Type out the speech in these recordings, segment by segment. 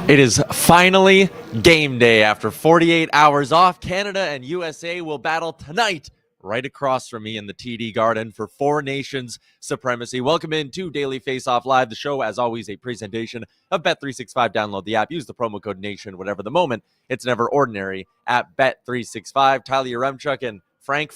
It is finally game day. After 48 hours off, Canada and USA will battle tonight right across from me in the TD Garden for Four Nations Supremacy. Welcome in to Daily Faceoff Live, the show, as always, a presentation of Bet365. Download the app, use the promo code NATION, whatever the moment. It's never ordinary at Bet365. Tyler Yaremchuk and Frank.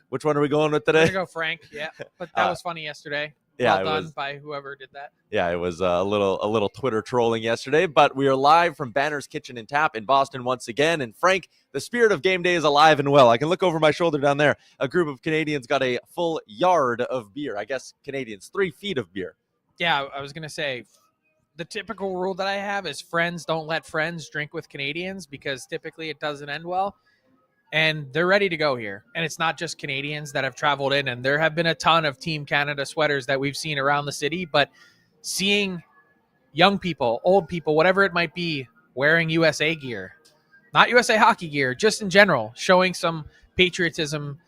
Which one are we going with today? I'm gonna go Frank, yeah. But that was funny yesterday. Yeah, well done by whoever did that. Yeah, it was a little Twitter trolling yesterday, but we are live from Banner's Kitchen and Tap in Boston once again. And Frank, the spirit of game day is alive and well. I can look over my shoulder down there. A group of Canadians got a full yard of beer. I guess Canadians, 3 feet of beer. Yeah, I was gonna say the typical rule that I have is friends don't let friends drink with Canadians because typically it doesn't end well. And they're ready to go here. And it's not just Canadians that have traveled in. And there have been a ton of Team Canada sweaters that we've seen around the city. But seeing young people, old people, whatever it might be, wearing USA gear, not USA hockey gear, just in general, showing some patriotism.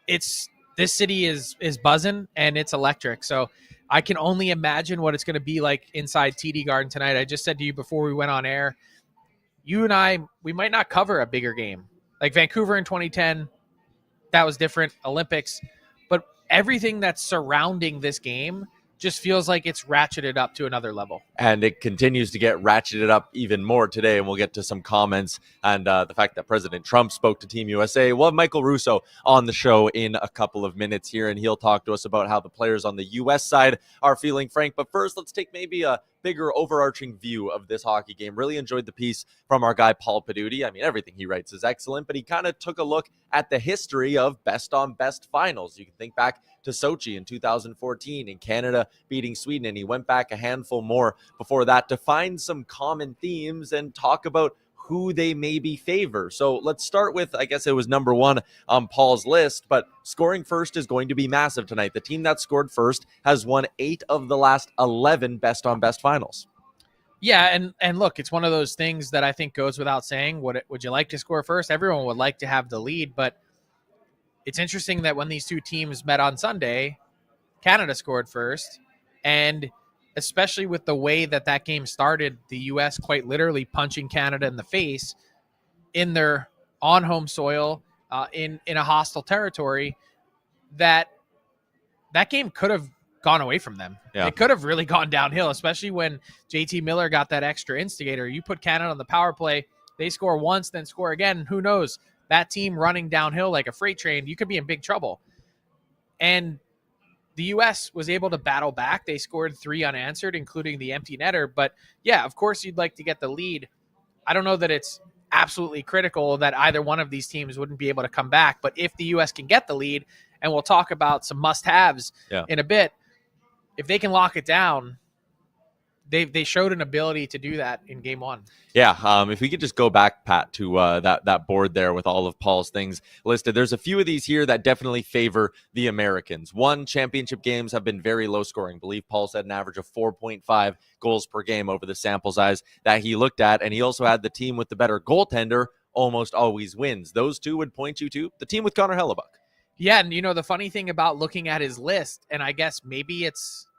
This city is buzzing and it's electric. So I can only imagine what it's going to be like inside TD Garden tonight. I just said to you before we went on air, you and I, we might not cover a bigger game. Like Vancouver in 2010, that was different, Olympics. But everything that's surrounding this game just feels like it's ratcheted up to another level. And it continues to get ratcheted up even more today. And we'll get to some comments and the fact that President Trump spoke to Team USA. We'll have Michael Russo on the show in a couple of minutes here, and he'll talk to us about how the players on the U.S. side are feeling, Frank. But first, let's take maybe a bigger overarching view of this hockey game. Really enjoyed the piece from our guy Paul Paduti. I mean, everything he writes is excellent, but he kind of took a look at the history of best on best finals. You can think back to Sochi in 2014 and Canada beating Sweden, and he went back a handful more before that to find some common themes and talk about who they maybe favor. So let's start with, I guess it was number one on Paul's list, but scoring first is going to be massive tonight. The team that scored first has won 8 of the last 11 best on best finals. Yeah, and look, it's one of those things that I think goes without saying. Would you like to score first? Everyone would like to have the lead, but it's interesting that when these two teams met on Sunday, Canada scored first, and especially with the way that game started, the U.S. quite literally punching Canada in the face in their on home soil, in a hostile territory, that game could have gone away from them. Yeah. It could have really gone downhill, especially when JT Miller got that extra instigator. You put Canada on the power play, they score once, then score again. Who knows? That team running downhill like a freight train, you could be in big trouble. And the U.S. was able to battle back. They scored 3 unanswered, including the empty netter. But, yeah, of course you'd like to get the lead. I don't know that it's absolutely critical that either one of these teams wouldn't be able to come back. But if the U.S. can get the lead, and we'll talk about some must-haves in a bit, if they can lock it down, they showed an ability to do that in game one. Yeah, if we could just go back, Pat, to that board there with all of Paul's things listed. There's a few of these here that definitely favor the Americans. One, championship games have been very low scoring. I believe Paul said an average of 4.5 goals per game over the sample size that he looked at. And he also had the team with the better goaltender almost always wins. Those two would point you to the team with Connor Hellebuck. Yeah, and the funny thing about looking at his list, and I guess maybe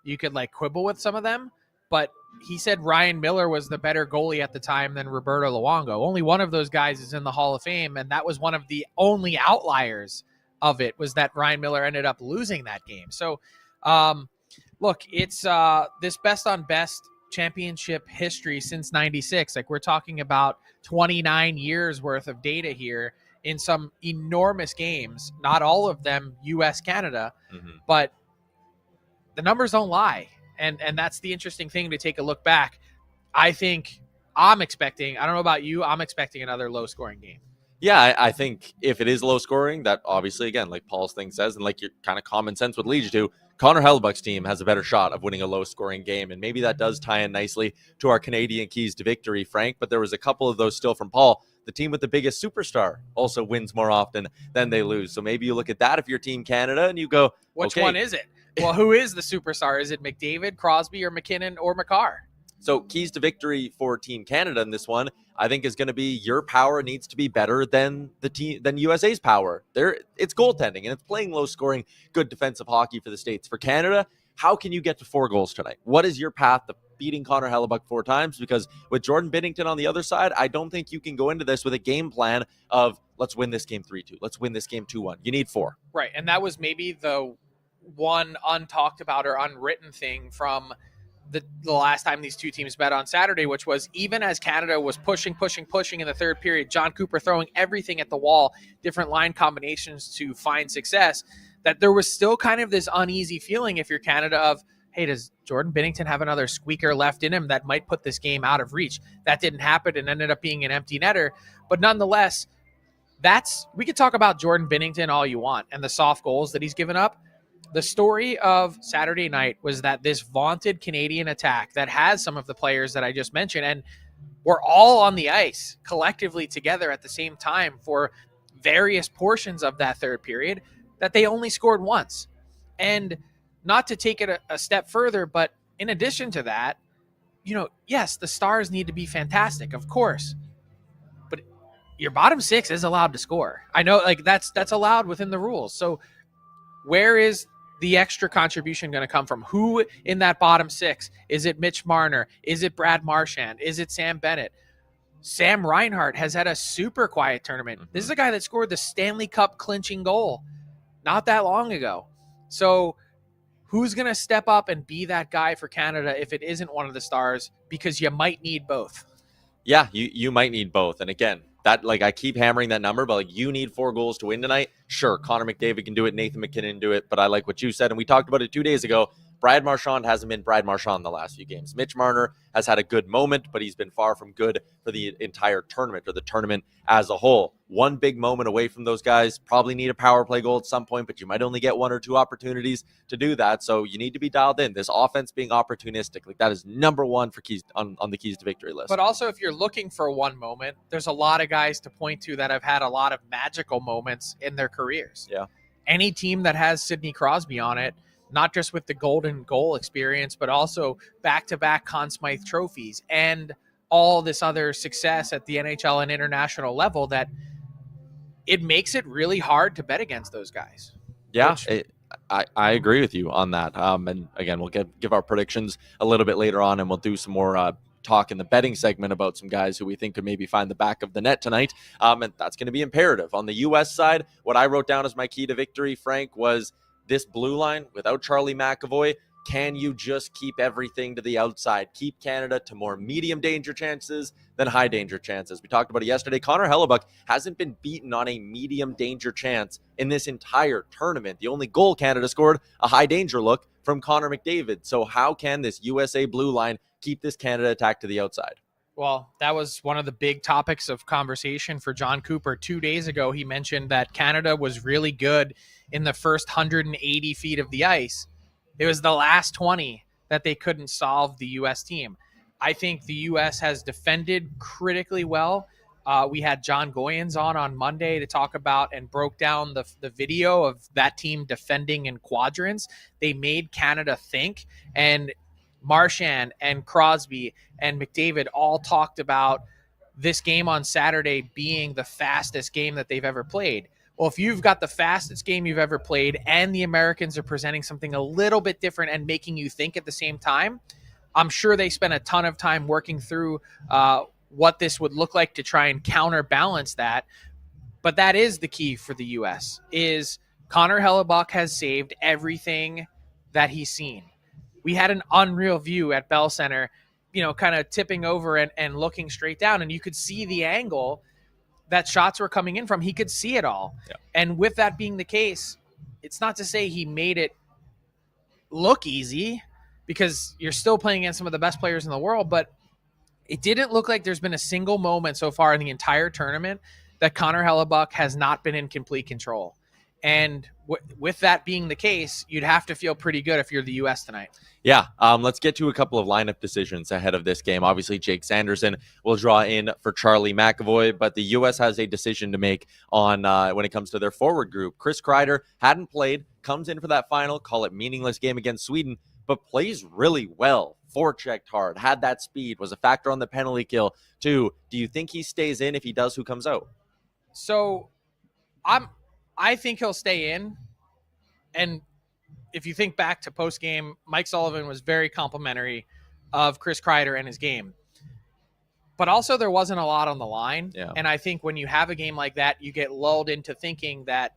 you could quibble with some of them, but he said Ryan Miller was the better goalie at the time than Roberto Luongo. Only one of those guys is in the Hall of Fame, and that was one of the only outliers of it, was that Ryan Miller ended up losing that game. So, look, it's this best-on-best championship history since 96. We're talking about 29 years worth of data here in some enormous games, not all of them U.S.-Canada, but the numbers don't lie. And that's the interesting thing to take a look back. I think I'm expecting, I don't know about you, I'm expecting another low-scoring game. Yeah, I think if it is low-scoring, that obviously, again, like Paul's thing says, and like your kind of common sense would lead you to, Connor Hellebuck's team has a better shot of winning a low-scoring game, and maybe that does tie in nicely to our Canadian keys to victory, Frank, but there was a couple of those still from Paul. The team with the biggest superstar also wins more often than they lose. So maybe you look at that if you're Team Canada and you go, which one is it? Well, who is the superstar? Is it McDavid, Crosby, or McKinnon, or Makar? So keys to victory for Team Canada in this one, I think, is going to be your power needs to be better than USA's power. It's goaltending, and it's playing low-scoring, good defensive hockey for the States. For Canada, how can you get to 4 goals tonight? What is your path to beating Connor Hellebuck 4 times, because with Jordan Binnington on the other side, I don't think you can go into this with a game plan of let's win this game 3-2. Let's win this game 2-1. You need 4. Right. And that was maybe the one untalked about or unwritten thing from the last time these two teams met on Saturday, which was even as Canada was pushing in the third period, John Cooper throwing everything at the wall, different line combinations to find success, that there was still kind of this uneasy feeling if you're Canada of, hey, does Jordan Binnington have another squeaker left in him that might put this game out of reach? That didn't happen and ended up being an empty netter. But nonetheless, we could talk about Jordan Binnington all you want and the soft goals that he's given up. The story of Saturday night was that this vaunted Canadian attack that has some of the players that I just mentioned, and we're all on the ice collectively together at the same time for various portions of that third period, that they only scored once. And not to take it a step further, but in addition to that, yes, the Stars need to be fantastic, of course. But your bottom six is allowed to score. I know, like, that's allowed within the rules. So where is the extra contribution going to come from? Who in that bottom six? Is it Mitch Marner? Is it Brad Marchand? Is it Sam Bennett? Sam Reinhart has had a super quiet tournament. This is a guy that scored the Stanley Cup clinching goal not that long ago. So who's going to step up and be that guy for Canada if it isn't one of the Stars? Because you might need both. Yeah, you might need both. And again, that, like, I keep hammering that number, but like, you need 4 goals to win tonight. Sure, Connor McDavid can do it, Nathan McKinnon can do it, but I like what you said, and we talked about it 2 days ago. Brad Marchand hasn't been Brad Marchand the last few games. Mitch Marner has had a good moment, but he's been far from good for the entire tournament, or the tournament as a whole. One big moment away from those guys. Probably need a power play goal at some point, but you might only get 1 or 2 opportunities to do that. So you need to be dialed in. This offense being opportunistic, like, that is number one for keys on the keys to victory list. But also, if you're looking for one moment, there's a lot of guys to point to that have had a lot of magical moments in their careers. Yeah. Any team that has Sidney Crosby on it, not just with the golden goal experience, but also back-to-back Conn Smythe trophies and all this other success at the NHL and international level, that it makes it really hard to bet against those guys. Yeah, I agree with you on that. And again, we'll give our predictions a little bit later on, and we'll do some more talk in the betting segment about some guys who we think could maybe find the back of the net tonight. And that's going to be imperative. On the U.S. side, what I wrote down as my key to victory, Frank, was this blue line without Charlie McAvoy. Can you just keep everything to the outside? Keep Canada to more medium danger chances than high danger chances. We talked about it yesterday. Connor Hellebuck hasn't been beaten on a medium danger chance in this entire tournament. The only goal Canada scored, a high danger look from Connor McDavid. So how can this USA blue line keep this Canada attack to the outside? Well, that was one of the big topics of conversation for John Cooper 2 days ago. He mentioned that Canada was really good in the first 180 feet of the ice. It was the last 20 that they couldn't solve the U.S. team. I think the U.S. has defended critically well. We had John Goyens on Monday to talk about and broke down the video of that team defending in quadrants. They made Canada think, and Marchand and Crosby and McDavid all talked about this game on Saturday being the fastest game that they've ever played. Well, if you've got the fastest game you've ever played and the Americans are presenting something a little bit different and making you think at the same time, I'm sure they spent a ton of time working through what this would look like to try and counterbalance that. But that is the key for the U.S. is Connor Hellebuck has saved everything that he's seen. We had an unreal view at Bell Center, kind of tipping over and looking straight down, and you could see the angle that shots were coming in from. He could see it all. Yeah. And with that being the case, it's not to say he made it look easy, because you're still playing against some of the best players in the world, but it didn't look like there's been a single moment so far in the entire tournament that Connor Hellebuck has not been in complete control. And with that being the case, you'd have to feel pretty good if you're the U.S. tonight. Yeah, let's get to a couple of lineup decisions ahead of this game. Obviously, Jake Sanderson will draw in for Charlie McAvoy, but the U.S. has a decision to make on when it comes to their forward group. Chris Kreider hadn't played, comes in for that final, call it meaningless game against Sweden, but plays really well. Forechecked hard, had that speed, was a factor on the penalty kill too. Do you think he stays in? If he does, who comes out? So I think he'll stay in. And if you think back to post-game, Mike Sullivan was very complimentary of Chris Kreider and his game. But also there wasn't a lot on the line. Yeah. And I think when you have a game like that, you get lulled into thinking that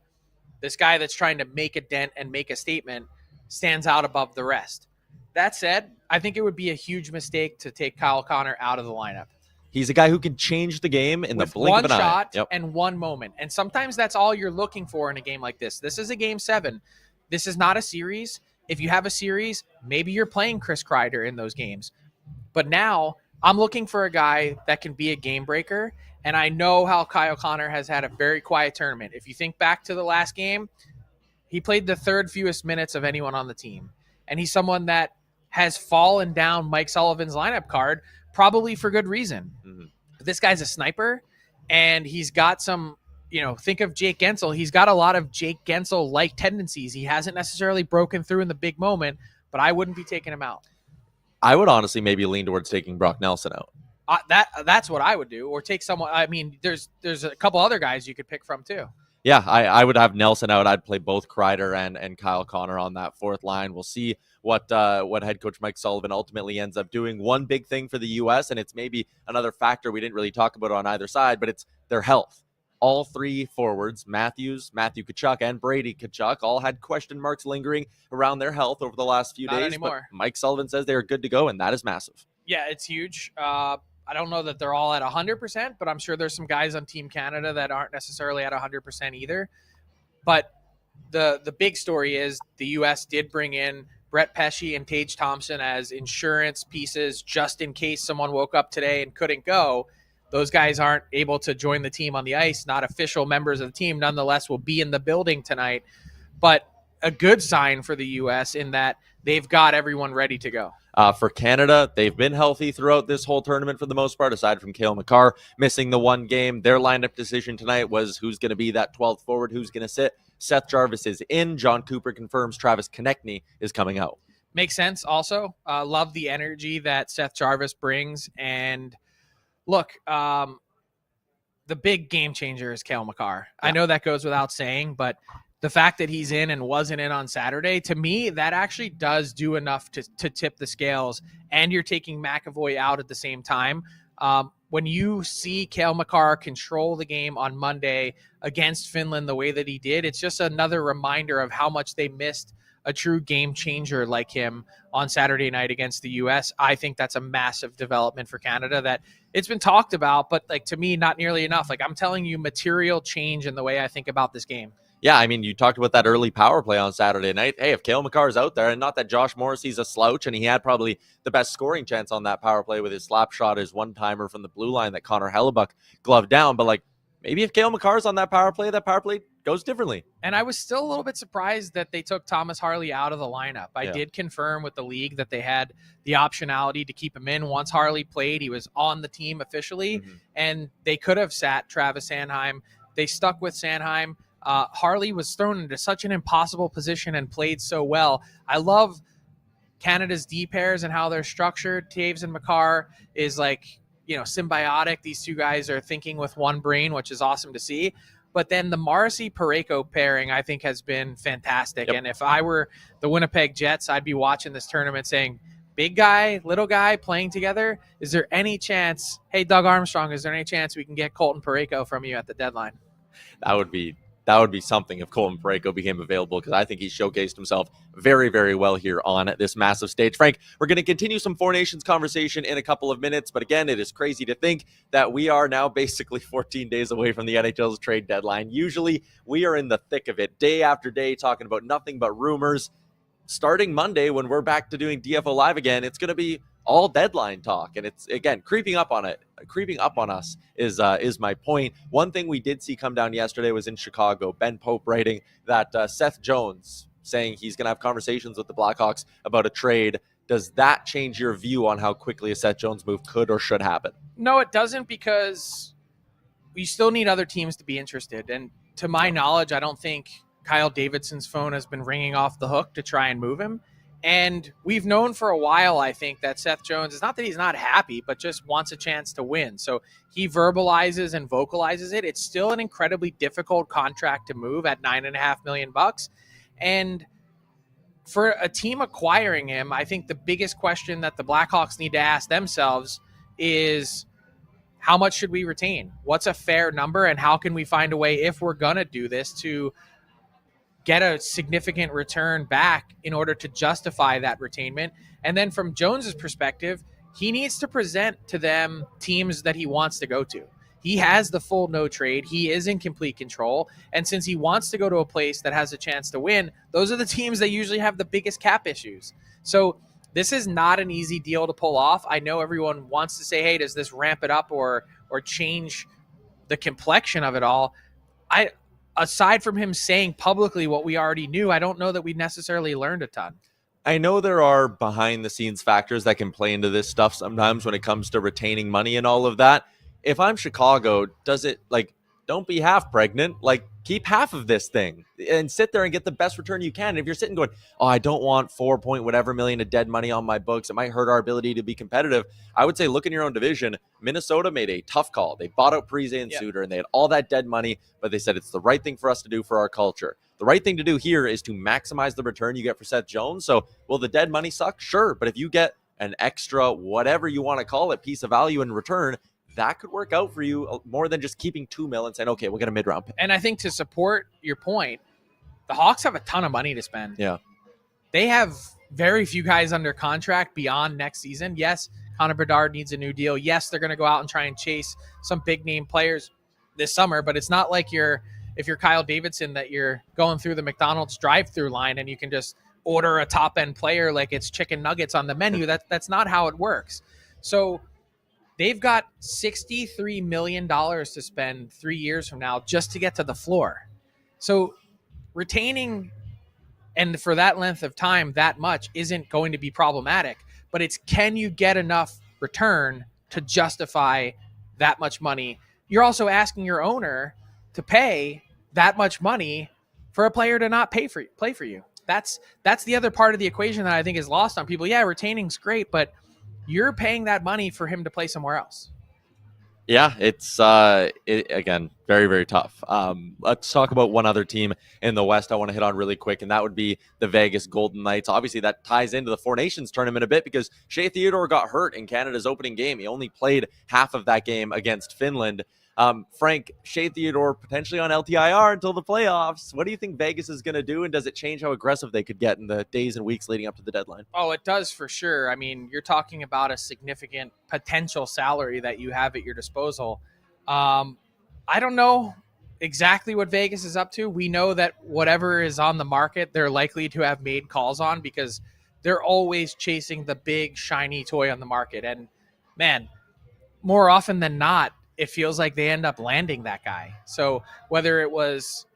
this guy that's trying to make a dent and make a statement stands out above the rest. That said, I think it would be a huge mistake to take Kyle Connor out of the lineup. He's a guy who can change the game in the blink of an eye. One shot and one moment. And sometimes that's all you're looking for in a game like this. This is a game 7. This is not a series. If you have a series, maybe you're playing Chris Kreider in those games. But now I'm looking for a guy that can be a game breaker. And I know how Kyle Connor has had a very quiet tournament. If you think back to the last game, he played the 3rd fewest minutes of anyone on the team. And he's someone that has fallen down Mike Sullivan's lineup card, probably for good reason. Mm-hmm. This guy's a sniper, and he's got some, think of Jake Gensel. He's got a lot of Jake Gensel-like tendencies. He hasn't necessarily broken through in the big moment, but I wouldn't be taking him out. I would honestly maybe lean towards taking Brock Nelson out. That's what I would do, or take someone. I mean, there's a couple other guys you could pick from too. Yeah, I would have Nelson out. I'd play both Kreider and Kyle Connor on that 4th line. We'll see what head coach Mike Sullivan ultimately ends up doing. One big thing for the U.S., and it's maybe another factor we didn't really talk about on either side, but it's their health. All 3 forwards, Matthew Tkachuk, and Brady Tkachuk, all had question marks lingering around their health over the last few days. Not anymore. But Mike Sullivan says they are good to go, and that is massive. Yeah, it's huge. I don't know that they're all at 100%, but I'm sure there's some guys on Team Canada that aren't necessarily at 100% either. But the big story is the U.S. did bring in Brett Pesce and Tage Thompson as insurance pieces just in case someone woke up today and couldn't go. Those guys aren't able to join the team on the ice, not official members of the team, nonetheless will be in the building tonight. But a good sign for the U.S. in that they've got everyone ready to go. For Canada, they've been healthy throughout this whole tournament for the most part, aside from Cale Makar missing the one game. Their lineup decision tonight was who's going to be that 12th forward, who's going to sit. Seth Jarvis is in. John Cooper confirms Travis Konechny is coming out. Makes sense also. Love the energy that Seth Jarvis brings. And look, the big game changer is Cale Makar. Yeah. I know that goes without saying, but the fact that he's in and wasn't in on Saturday, to me, that actually does do enough to tip the scales. And you're taking McAvoy out at the same time. When you see Cale Makar control the game on Monday against Finland the way that he did, it's just another reminder of how much they missed a true game changer like him on Saturday night against the U.S. I think that's a massive development for Canada that it's been talked about, but to me, not nearly enough. I'm telling you, material change in the way I think about this game. Yeah, I mean, you talked about that early power play on Saturday night. Hey, if Cale Makar is out there, and not that Josh Morrissey's a slouch, and he had probably the best scoring chance on that power play with his slap shot, his one-timer from the blue line that Connor Hellebuck gloved down. But, maybe if Cale Makar is on that power play goes differently. And I was still a little bit surprised that they took Thomas Harley out of the lineup. I did confirm with the league that they had the optionality to keep him in. Once Harley played, he was on the team officially, and they could have sat Travis Sanheim. They stuck with Sanheim. Harley was thrown into such an impossible position and played so well. I love Canada's D pairs and how they're structured. Taves and Makar is symbiotic. These two guys are thinking with one brain, which is awesome to see. But then the Morrissey-Parayko pairing, I think, has been fantastic. Yep. And if I were the Winnipeg Jets, I'd be watching this tournament saying, big guy, little guy playing together. Is there any chance, hey, Doug Armstrong, is there any chance we can get Colton Parayko from you at the deadline? That would be something if Colton Parayko became available, because I think he showcased himself very, very well here on this massive stage. Frank, we're going to continue some Four Nations conversation in a couple of minutes, but again, it is crazy to think that we are now basically 14 days away from the NHL's trade deadline. Usually, we are in the thick of it, day after day, talking about nothing but rumors. Starting Monday, when we're back to doing DFO Live again, it's going to be all deadline talk, and it's again creeping up on us is my point. One thing we did see come down yesterday was in Chicago, Ben Pope writing that Seth Jones saying he's going to have conversations with the Blackhawks about a trade. Does that change your view on how quickly a Seth Jones move could or should happen? No, it doesn't, because we still need other teams to be interested, and to my knowledge, I don't think Kyle Davidson's phone has been ringing off the hook to try and move him. And we've known for a while, I think, that Seth Jones, it's not that he's not happy, but just wants a chance to win. So he verbalizes and vocalizes it. It's still an incredibly difficult contract to move at $9.5 million. And for a team acquiring him, I think the biggest question that the Blackhawks need to ask themselves is, how much should we retain? What's a fair number, and how can we find a way, if we're going to do this, to get a significant return back in order to justify that retainment? And then from Jones's perspective, he needs to present to them teams that he wants to go to. He has the full no trade. He is in complete control. And since he wants to go to a place that has a chance to win, those are the teams that usually have the biggest cap issues. So this is not an easy deal to pull off. I know everyone wants to say, hey, does this ramp it up or change the complexion of it all? Aside from him saying publicly what we already knew, I don't know that we necessarily learned a ton. I know there are behind the scenes factors that can play into this stuff sometimes when it comes to retaining money and all of that. If I'm Chicago, does it, like, don't be half pregnant, like, keep half of this thing and sit there and get the best return you can. And if you're sitting going, oh, I don't want 4 point whatever million of dead money on my books, it might hurt our ability to be competitive, I would say look in your own division. Minnesota made a tough call. They bought out Parise and Suter, and they had all that dead money, but they said it's the right thing for us to do for our culture. The right thing to do here is to maximize the return you get for Seth Jones. So will the dead money suck? Sure. But if you get an extra, whatever you want to call it, piece of value in return, that could work out for you more than just keeping $2 million and saying, okay, we'll get a mid-round pick. And I think to support your point, the Hawks have a ton of money to spend. Yeah. They have very few guys under contract beyond next season. Yes, Connor Bedard needs a new deal. Yes, they're going to go out and try and chase some big-name players this summer, but it's not like if you're Kyle Davidson, that you're going through the McDonald's drive-through line and you can just order a top-end player like it's chicken nuggets on the menu. That's not how it works. So they've got $63 million to spend 3 years from now just to get to the floor. So retaining, and for that length of time, that much isn't going to be problematic, but it's, can you get enough return to justify that much money? You're also asking your owner to pay that much money for a player to not play for you. That's the other part of the equation that I think is lost on people. Yeah, retaining's great, but you're paying that money for him to play somewhere else. Yeah, it's again, very, very tough. Let's talk about one other team in the West I want to hit on really quick, and that would be the Vegas Golden Knights. Obviously, that ties into the Four Nations tournament a bit because Shea Theodore got hurt in Canada's opening game. He only played half of that game against Finland. Frank, Shea Theodore potentially on LTIR until the playoffs. What do you think Vegas is going to do, and does it change how aggressive they could get in the days and weeks leading up to the deadline? Oh, it does for sure. I mean, you're talking about a significant potential salary that you have at your disposal. I don't know exactly what Vegas is up to. We know that whatever is on the market, they're likely to have made calls on because they're always chasing the big, shiny toy on the market. And, man, more often than not, it feels like they end up landing that guy. So whether it was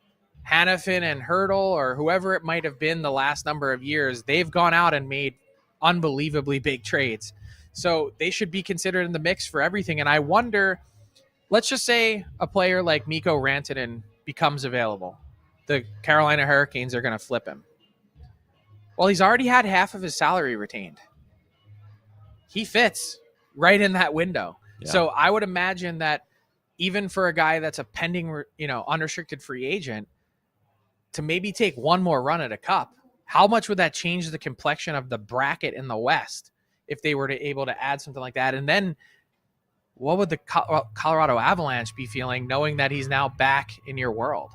Hannafin and Hurdle or whoever it might have been the last number of years, they've gone out and made unbelievably big trades. So they should be considered in the mix for everything. And I wonder, let's just say a player like Mikko Rantanen becomes available. The Carolina Hurricanes are going to flip him. Well, he's already had half of his salary retained. He fits right in that window. Yeah. So I would imagine that even for a guy that's a pending, unrestricted free agent, to maybe take one more run at a cup, how much would that change the complexion of the bracket in the West if they were able to add something like that? And then what would the Colorado Avalanche be feeling knowing that he's now back in your world?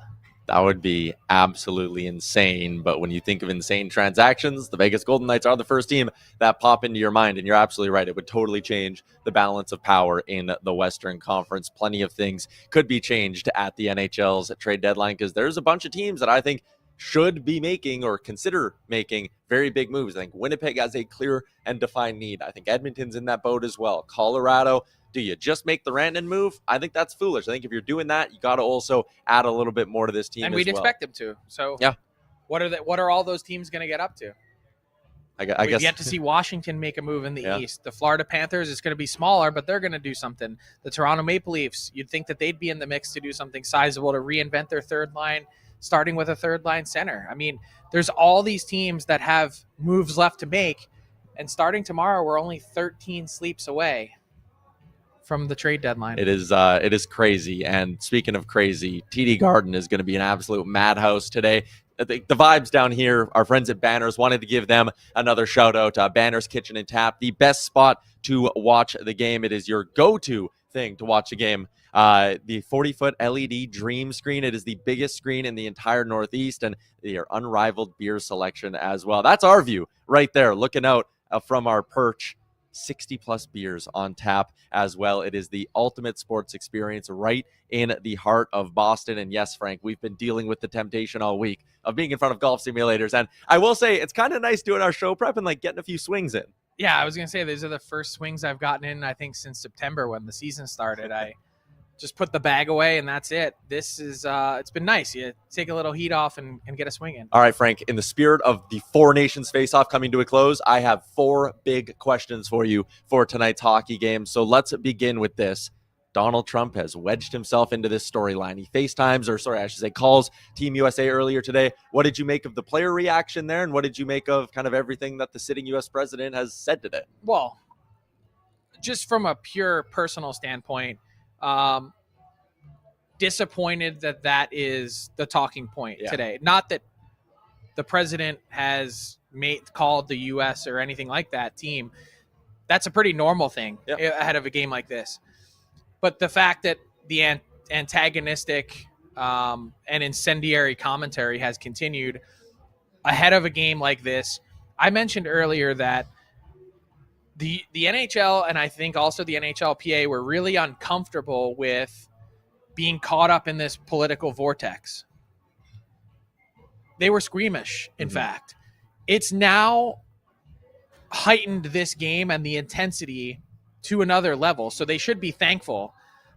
That would be absolutely insane. But when you think of insane transactions, the Vegas Golden Knights are the first team that pop into your mind. And you're absolutely right. It would totally change the balance of power in the Western Conference. Plenty of things could be changed at the NHL's trade deadline because there's a bunch of teams that I think should be making or consider making very big moves. I think Winnipeg has a clear and defined need. I think Edmonton's in that boat as well. Colorado, do you just make the Rantanen move? I think that's foolish. I think if you're doing that, you got to also add a little bit more to this team. And we'd expect them to. So yeah, what are all those teams going to get up to? I guess we've yet to see Washington make a move in the East. The Florida Panthers is going to be smaller, but they're going to do something. The Toronto Maple Leafs, you'd think that they'd be in the mix to do something sizable to reinvent their third line, starting with a third line center. I mean, there's all these teams that have moves left to make, and starting tomorrow, we're only 13 sleeps away from the trade deadline. It is crazy. And speaking of crazy, TD Garden is going to be an absolute madhouse today. the vibes down here, our friends at Banners, wanted to give them another shout out. Banners Kitchen and Tap, the best spot to watch the game. It is your go-to thing to watch a game. The 40-foot LED Dream screen. It is the biggest screen in the entire Northeast, and their unrivaled beer selection as well. That's our view right there, looking out from our perch. 60 plus beers on tap as well. It is the ultimate sports experience right in the heart of Boston. And yes, Frank, we've been dealing with the temptation all week of being in front of golf simulators. And I will say it's kind of nice doing our show prep and like getting a few swings in. Yeah, I was going to say, these are the first swings I've gotten in, I think, since September when the season started. I just put the bag away and that's it. This is, it's been nice. You take a little heat off and get a swing in. All right, Frank, in the spirit of the Four Nations face-off coming to a close, I have 4 big questions for you for tonight's hockey game. So let's begin with this. Donald Trump has wedged himself into this storyline. He calls Team USA earlier today. What did you make of the player reaction there? And what did you make of kind of everything that the sitting U.S. president has said today? Well, just from a pure personal standpoint, disappointed that is the talking point today. Not that the president has called the U.S. or anything like that team. That's a pretty normal thing ahead of a game like this. But the fact that the antagonistic and incendiary commentary has continued ahead of a game like this. I mentioned earlier that the NHL and I think also the NHLPA were really uncomfortable with being caught up in this political vortex. They were squeamish, in fact. It's now heightened this game and the intensity to another level, so they should be thankful.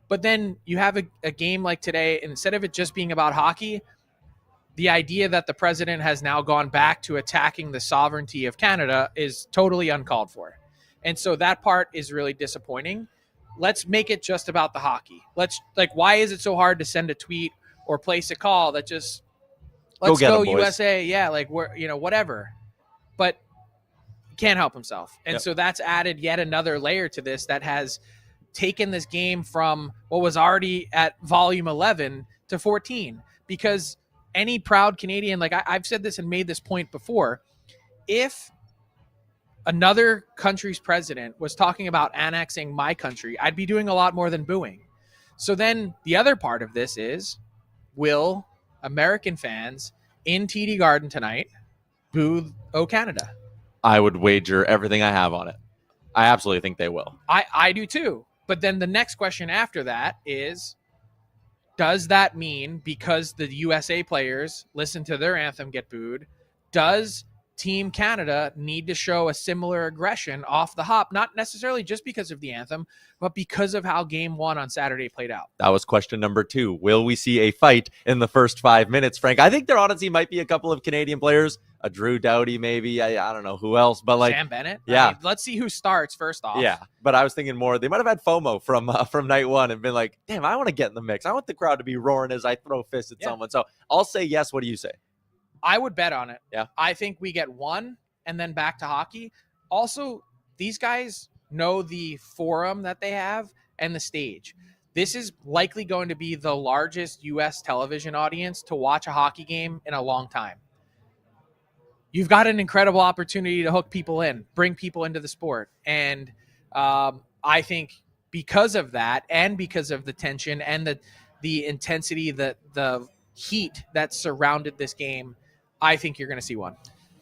But then you have a game like today, and instead of it just being about hockey, the idea that the president has now gone back to attacking the sovereignty of Canada is totally uncalled for. And so that part is really disappointing. Let's make it just about the hockey. Why is it so hard to send a tweet or place a call that just, let's go USA. Yeah, whatever. But he can't help himself. And so that's added yet another layer to this that has taken this game from what was already at volume 11 to 14. Because any proud Canadian, I've said this and made this point before, if another country's president was talking about annexing my country, I'd be doing a lot more than booing. So then the other part of this is, will American fans in TD Garden tonight boo O Canada? I would wager everything I have on it. I absolutely think they will. I do too. But then the next question after that is, does that mean because the USA players listen to their anthem get booed, does Team Canada need to show a similar aggression off the hop, not necessarily just because of the anthem, but because of how game 1 on Saturday played out? That was question number 2. Will we see a fight in the first 5 minutes, Frank? I think there honestly might be a couple of Canadian players, a Drew Doughty maybe, I don't know who else, but Sam Bennett? Yeah. I mean, let's see who starts first off. Yeah, but I was thinking more, they might have had FOMO from night 1 and been like, damn, I want to get in the mix. I want the crowd to be roaring as I throw fists at someone. So I'll say yes. What do you say? I would bet on it. Yeah. I think we get 1 and then back to hockey. Also, these guys know the forum that they have and the stage. This is likely going to be the largest U.S. television audience to watch a hockey game in a long time. You've got an incredible opportunity to hook people in, bring people into the sport. And I think because of that and because of the tension and the intensity, the heat that surrounded this game, I think you're going to see one.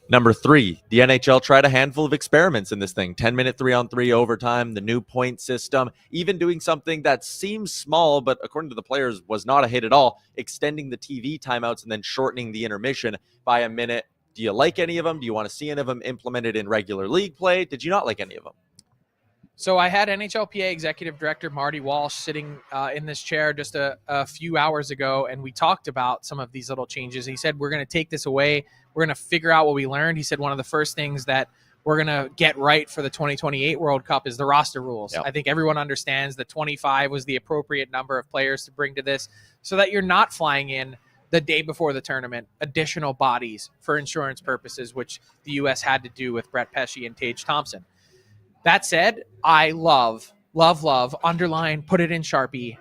Number 3, the NHL tried a handful of experiments in this thing. 10-minute 3-on-3 overtime, the new point system, even doing something that seems small, but according to the players was not a hit at all, extending the TV timeouts and then shortening the intermission by a minute. Do you like any of them? Do you want to see any of them implemented in regular league play? Did you not like any of them? So I had NHLPA Executive Director Marty Walsh sitting in this chair just a few hours ago, and we talked about some of these little changes. He said, we're going to take this away. We're going to figure out what we learned. He said one of the first things that we're going to get right for the 2028 World Cup is the roster rules. Yep. I think everyone understands that 25 was the appropriate number of players to bring to this so that you're not flying in the day before the tournament additional bodies for insurance purposes, which the U.S. had to do with Brett Pesce and Tage Thompson. That said, I love, underline, put it in Sharpie,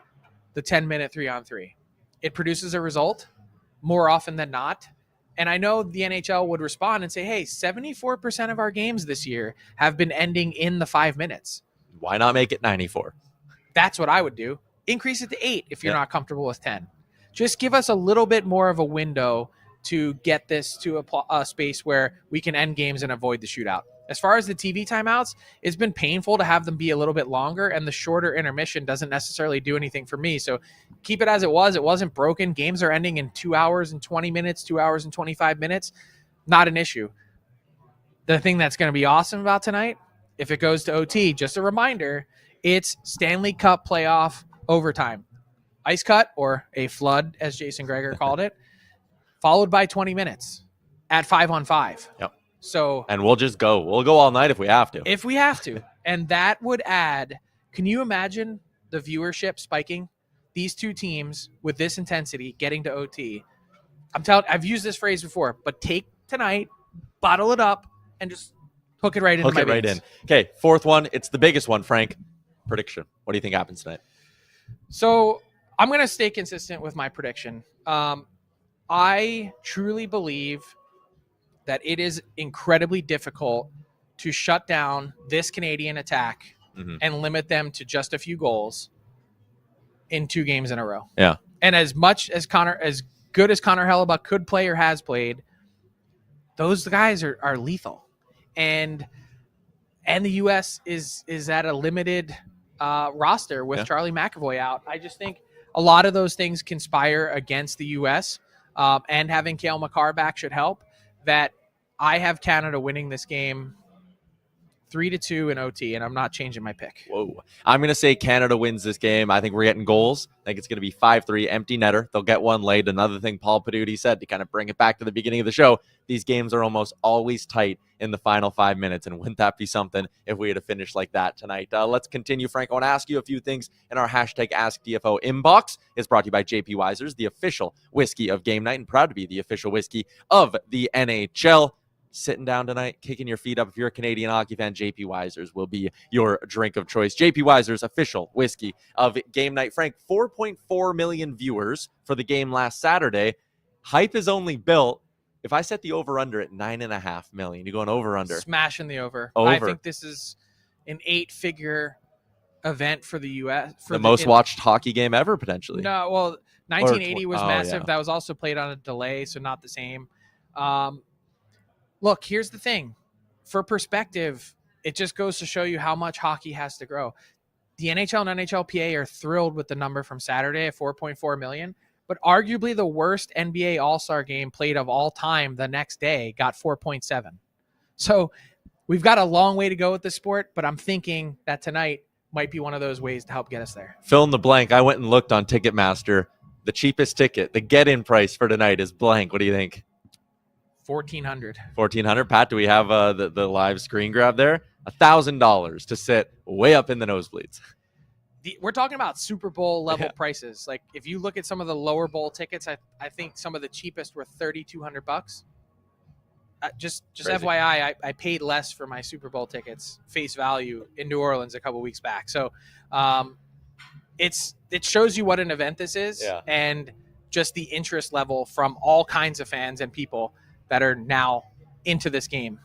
the 10-minute 3-on-3. It produces a result more often than not. And I know the NHL would respond and say, hey, 74% of our games this year have been ending in the 5 minutes. Why not make it 94? That's what I would do. Increase it to 8 if you're Yeah. not comfortable with 10. Just give us a little bit more of a window to get this to a space where we can end games and avoid the shootout. As far as the TV timeouts, it's been painful to have them be a little bit longer, and the shorter intermission doesn't necessarily do anything for me. So keep it as it was. It wasn't broken. Games are ending in 2 hours and 20 minutes, 2 hours and 25 minutes. Not an issue. The thing that's going to be awesome about tonight, if it goes to OT, just a reminder, it's Stanley Cup playoff overtime. Ice cut, or a flood, as Jason Gregor called it, followed by 20 minutes at 5-on-5. Yep. So, and we'll just go. We'll go all night if we have to. If we have to. And that would add, can you imagine the viewership spiking? These two teams with this intensity getting to OT. I've used this phrase before, but take tonight, bottle it up, and just hook it right into my veins. Okay, fourth one. It's the biggest one, Frank. Prediction. What do you think happens tonight? So I'm going to stay consistent with my prediction. I truly believe that it is incredibly difficult to shut down this Canadian attack and limit them to just a few goals in 2 games in a row. Yeah. And as good as Connor Hellebuck could play or has played, those guys are lethal. And the U.S. is at a limited roster with Charlie McAvoy out. I just think a lot of those things conspire against the U.S. And having Cale Makar back should help. That I have Canada winning this game 3-2 in OT, and I'm not changing my pick. Whoa. I'm going to say Canada wins this game. I think we're getting goals. I think it's going to be 5-3, empty netter. They'll get one late. Another thing Paul Paduti said to kind of bring it back to the beginning of the show, these games are almost always tight in the final 5 minutes, and wouldn't that be something if we had to finish like that tonight? Let's continue, Frank. I want to ask you a few things in our hashtag AskDFO inbox. It's brought to you by JP Weisers, the official whiskey of Game Night, and proud to be the official whiskey of the NHL. Sitting down tonight, kicking your feet up. If you're a Canadian hockey fan, JP Weisers will be your drink of choice. JP Weisers, official whiskey of Game Night. Frank, 4.4 million viewers for the game last Saturday. Hype is only built. If I set the over-under at 9.5 million, you going over-under? Smashing the over. Over. I think this is an 8-figure event for the U.S. For the most watched hockey game ever, potentially. No, well, 1980 was massive. Yeah. That was also played on a delay, so not the same. Look, here's the thing. For perspective, it just goes to show you how much hockey has to grow. The NHL and NHLPA are thrilled with the number from Saturday at 4.4 million, but arguably the worst NBA All-Star game played of all time the next day got 4.7. So we've got a long way to go with this sport, but I'm thinking that tonight might be one of those ways to help get us there. Fill in the blank. I went and looked on Ticketmaster. The cheapest ticket, the get-in price for tonight is blank. What do you think? $1,400. Pat, do we have the live screen grab there? $1,000 to sit way up in the nosebleeds. We're talking about Super Bowl level prices. Like if you look at some of the lower bowl tickets, I think some of the cheapest were $3,200. Just Crazy. FYI, I paid less for my Super Bowl tickets face value in New Orleans a couple weeks back. So it shows you what an event this is and just the interest level from all kinds of fans and people that are now into this game.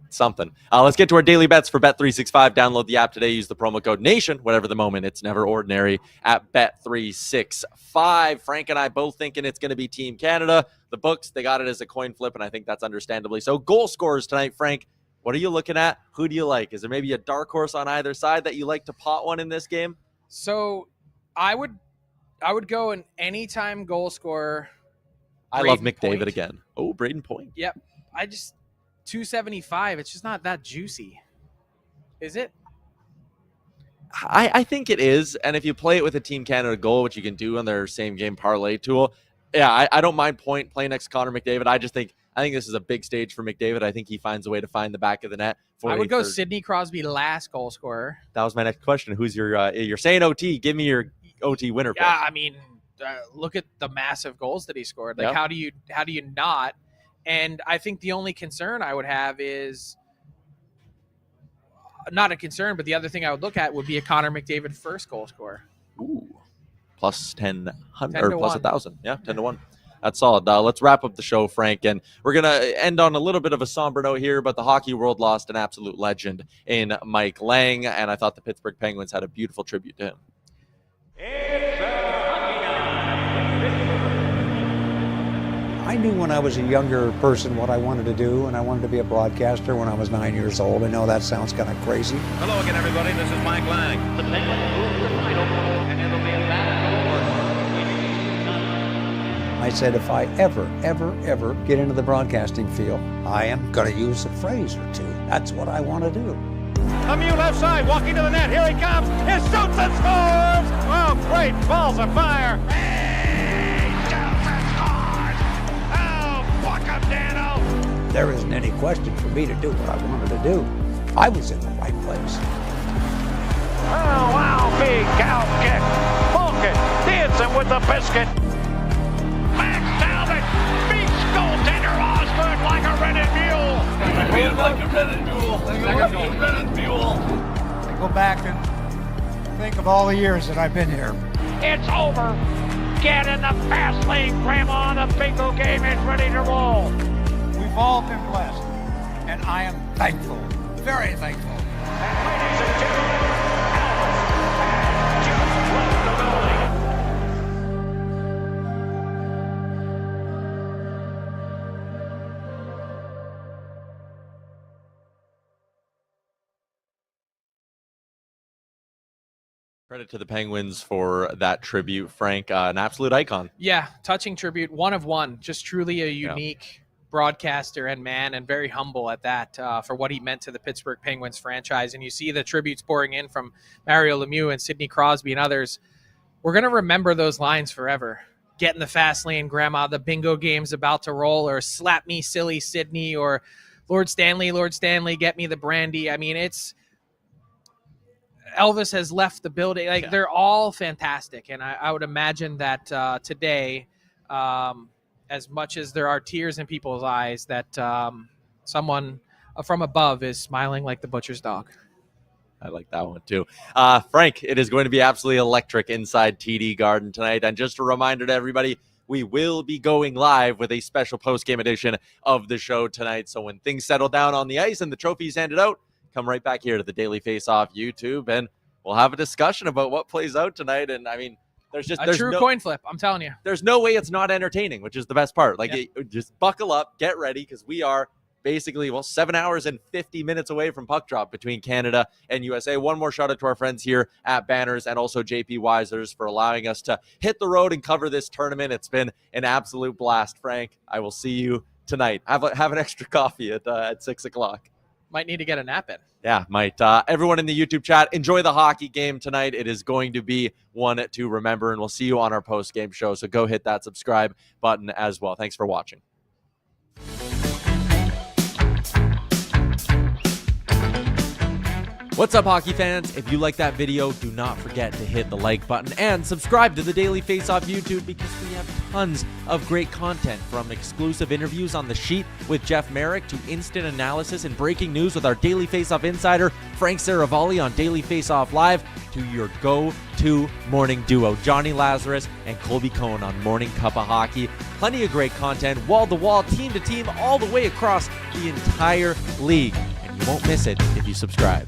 Something. Let's get to our daily bets for Bet365. Download the app today. Use the promo code NATION. Whatever the moment, it's never ordinary at Bet365. Frank and I both thinking it's going to be Team Canada. The books, they got it as a coin flip, and I think that's understandably so. Goal scorers tonight, Frank. What are you looking at? Who do you like? Is there maybe a dark horse on either side that you like to pot one in this game? So I would go an anytime goal scorer. I love McDavid again. Oh, Braden Point. Yep. 275. It's just not that juicy. Is it? I think it is. And if you play it with a Team Canada goal, which you can do on their same game parlay tool, I don't mind Point playing next to Connor McDavid. I think this is a big stage for McDavid. I think he finds a way to find the back of the net. I would go Sidney Crosby last goal scorer. That was my next question. Who's you're saying OT? Give me your OT winner pick. Yeah, I mean, look at the massive goals that he scored. Like, how do you not? And I think the only concern I would have is not a concern, but the other thing I would look at would be a Connor McDavid first goal scorer. Ooh, plus 1,000 or plus 1,000. Yeah, 10-1. That's solid. Let's wrap up the show, Frank, and we're going to end on a little bit of a somber note here, but the hockey world lost an absolute legend in Mike Lang, and I thought the Pittsburgh Penguins had a beautiful tribute to him. I knew when I was a younger person what I wanted to do, and I wanted to be a broadcaster when I was 9 years old. I know that sounds kind of crazy. Hello again, everybody. This is Mike Lang. The Penguins move to the final, and it'll be a battle for. I said if I ever get into the broadcasting field, I am going to use a phrase or two. That's what I want to do. Lemieux left side, walking to the net. Here he comes. He shoots and scores. Oh, great. Balls of fire. There isn't any question for me to do what I wanted to do. I was in the right place. Oh, wow, big cow kick. Malkin dancing with the biscuit. Max Talbot beats goaltender Osgood like a rented mule. Like a rented mule. Like a rented mule. I go back and think of all the years that I've been here. It's over. Get in the fast lane, Grandma. The bingo game is ready to roll. We've all been blessed, and I am thankful, very thankful. And ladies and gentlemen, Elvis just left the building. Credit to the Penguins for that tribute, Frank. An absolute icon. Yeah, touching tribute, one of one, just truly a unique broadcaster and man, and very humble at that for what he meant to the Pittsburgh Penguins franchise. And you see the tributes pouring in from Mario Lemieux and Sidney Crosby and others. We're going to remember those lines forever. Get in the fast lane, Grandma, the bingo game's about to roll, or slap me, silly Sidney, or Lord Stanley, get me the brandy. I mean, it's Elvis has left the building. They're all fantastic. And I would imagine that today, as much as there are tears in people's eyes, that someone from above is smiling like the butcher's dog. I like that one too. Frank, it is going to be absolutely electric inside TD Garden tonight. And just a reminder to everybody, we will be going live with a special post-game edition of the show tonight. So when things settle down on the ice and the trophies handed out, come right back here to the Daily Faceoff YouTube, and we'll have a discussion about what plays out tonight. And I mean, there's true coin flip. I'm telling you, there's no way it's not entertaining, which is the best part. Just buckle up, get ready, because we are basically 7 hours and 50 minutes away from puck drop between Canada and USA. One more shout out to our friends here at Banners and also JP Weisers for allowing us to hit the road and cover this tournament. It's been an absolute blast, Frank. I will see you tonight. Have an extra coffee at 6:00. might need to get a nap in. Yeah, might. Everyone in the YouTube chat, enjoy the hockey game tonight. It is going to be one to remember, and we'll see you on our post-game show. So go hit that subscribe button as well. Thanks for watching. What's up, hockey fans? If you like that video, do not forget to hit the like button and subscribe to the Daily Faceoff YouTube, because we have tons of great content, from exclusive interviews on The Sheet with Jeff Merrick to instant analysis and breaking news with our Daily Faceoff insider, Frank Seravalli, on Daily Faceoff Live, to your go-to morning duo, Johnny Lazarus and Colby Cohen, on Morning Cup of Hockey. Plenty of great content, wall-to-wall, team-to-team, all the way across the entire league. And you won't miss it if you subscribe.